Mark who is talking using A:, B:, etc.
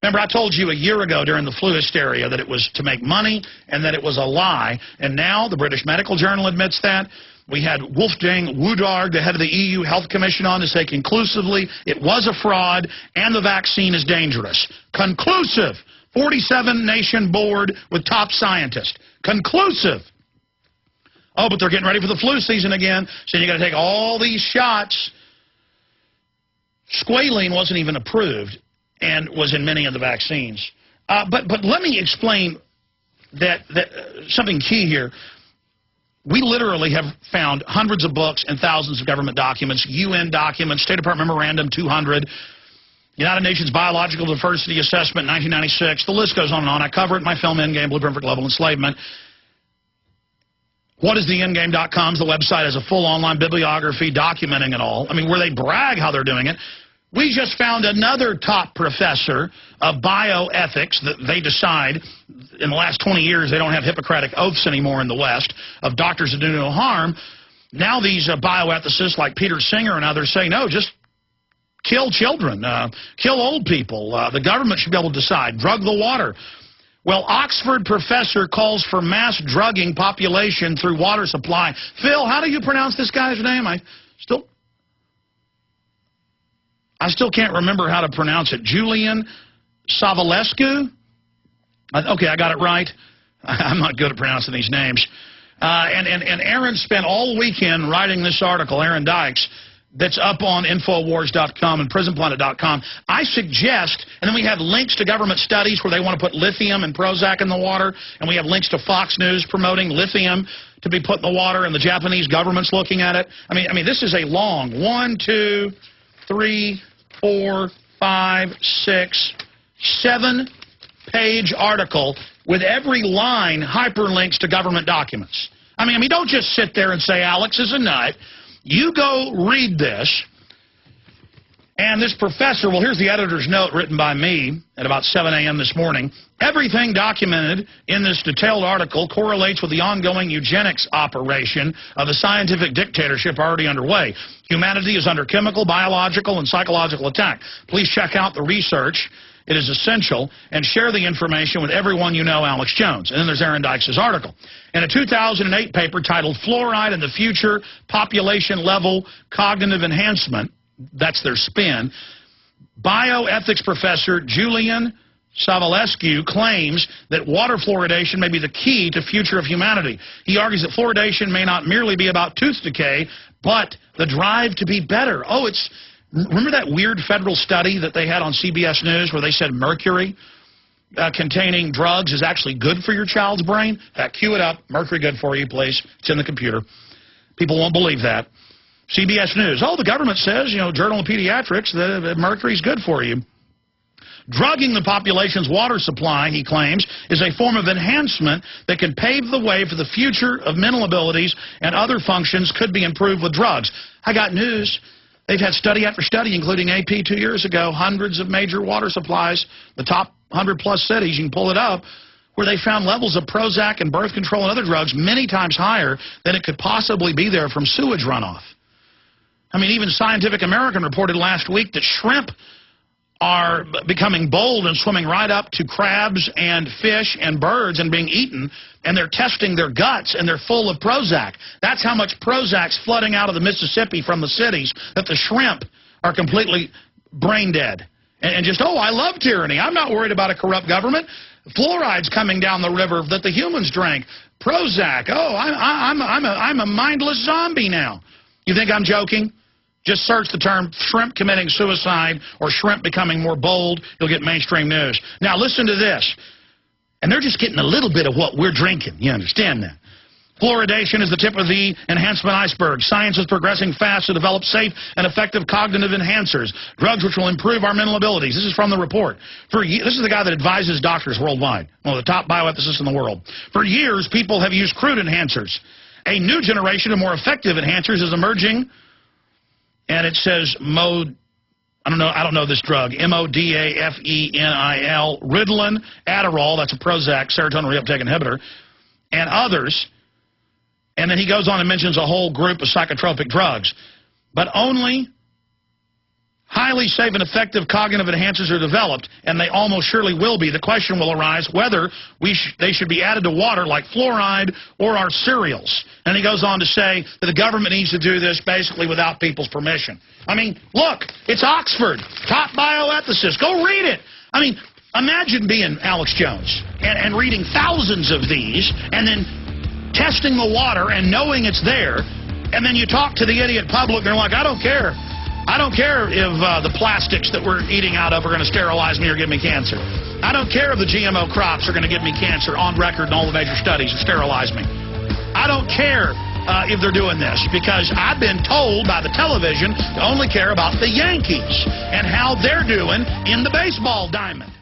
A: Remember, I told you a year ago during the flu hysteria that it was to make money and that it was a lie. And now the British Medical Journal admits that. We had Wolfgang Wodarg, the head of the EU Health Commission, on to say conclusively it was a fraud and the vaccine is dangerous. Conclusive. 47-nation board with top scientists. Conclusive. Oh, but they're getting ready for the flu season again, so you got to take all these shots. Squalene wasn't even approved and was in many of the vaccines. But let me explain that something key here. We literally have found hundreds of books and thousands of government documents, UN documents, State Department Memorandum 200, United Nations Biological Diversity Assessment 1996. The list goes on and on. I cover it in my film Endgame, Blueprint for Global Enslavement. WhatIsTheEndgame.com is the website, has a full online bibliography documenting it all. I mean, where they brag how they're doing it. We just found another top professor of bioethics that they decide in the last 20 years they don't have Hippocratic oaths anymore in the West of doctors that do no harm. Now these bioethicists like Peter Singer and others say, no, just kill children, kill old people. The government should be able to decide. Drug the water. Well, Oxford professor calls for mass drugging population through water supply. Phil, how do you pronounce this guy's name? I still can't remember how to pronounce it. Julian Savulescu? Okay, I got it right. I'm not good at pronouncing these names. And Aaron spent all weekend writing this article, Aaron Dykes, that's up on Infowars.com and PrisonPlanet.com. I suggest, and then we have links to government studies where they want to put lithium and Prozac in the water, and we have links to Fox News promoting lithium to be put in the water, and the Japanese government's looking at it. I mean, this is a long 1, 2, 3, 4, 5, 6, 7-page article with every line hyperlinks to government documents. I mean, don't just sit there and say Alex is a nut. You go read this, and this professor, well, here's the editor's note written by me at about 7 a.m. this morning. Everything documented in this detailed article correlates with the ongoing eugenics operation of the scientific dictatorship already underway. Humanity is under chemical, biological, and psychological attack. Please check out the research. It is essential, and share the information with everyone you know, Alex Jones. And then there's Aaron Dykes' article. In a 2008 paper titled Fluoride and the Future Population Level Cognitive Enhancement, that's their spin, bioethics professor Julian Savulescu claims that water fluoridation may be the key to future of humanity. He argues that fluoridation may not merely be about tooth decay, but the drive to be better. Oh, remember that weird federal study that they had on CBS News where they said mercury containing drugs is actually good for your child's brain? Cue it up. Mercury good for you, please. It's in the computer. People won't believe that. CBS News. Oh, the government says, Journal of Pediatrics, that mercury's good for you. Drugging the population's water supply, he claims, is a form of enhancement that can pave the way for the future of mental abilities and other functions could be improved with drugs. I got news. They've had study after study, including AP 2 years ago, hundreds of major water supplies, the top 100-plus cities, you can pull it up, where they found levels of Prozac and birth control and other drugs many times higher than it could possibly be there from sewage runoff. I mean, even Scientific American reported last week that shrimp are becoming bold and swimming right up to crabs and fish and birds and being eaten, and they're testing their guts, and they're full of Prozac. That's how much Prozac's flooding out of the Mississippi from the cities that the shrimp are completely brain dead. And just, oh, I love tyranny. I'm not worried about a corrupt government. Fluoride's coming down the river that the humans drank. Prozac, oh, I'm a mindless zombie now. You think I'm joking? Just search the term shrimp committing suicide or shrimp becoming more bold. You'll get mainstream news. Now, listen to this. And they're just getting a little bit of what we're drinking. You understand that? Fluoridation is the tip of the enhancement iceberg. Science is progressing fast to develop safe and effective cognitive enhancers, drugs which will improve our mental abilities. This is from the report. This is the guy that advises doctors worldwide, one of the top bioethicists in the world. For years, people have used crude enhancers. A new generation of more effective enhancers is emerging. And it says I don't know this drug, MODAFENIL, Ritalin, Adderall, that's a Prozac, serotonin reuptake inhibitor, and others. And then he goes on and mentions a whole group of psychotropic drugs. But only highly safe and effective cognitive enhancers are developed, and they almost surely will be, the question will arise whether they should be added to water like fluoride or our cereals. And he goes on to say that the government needs to do this basically without people's permission. I mean, look, it's Oxford, top bioethicist. Go read it. I mean, imagine being Alex Jones and reading thousands of these and then testing the water and knowing it's there, and then you talk to the idiot public, they're like, I don't care. I don't care if the plastics that we're eating out of are going to sterilize me or give me cancer. I don't care if the GMO crops are going to give me cancer on record in all the major studies and sterilize me. I don't care if they're doing this, because I've been told by the television to only care about the Yankees and how they're doing in the baseball diamond.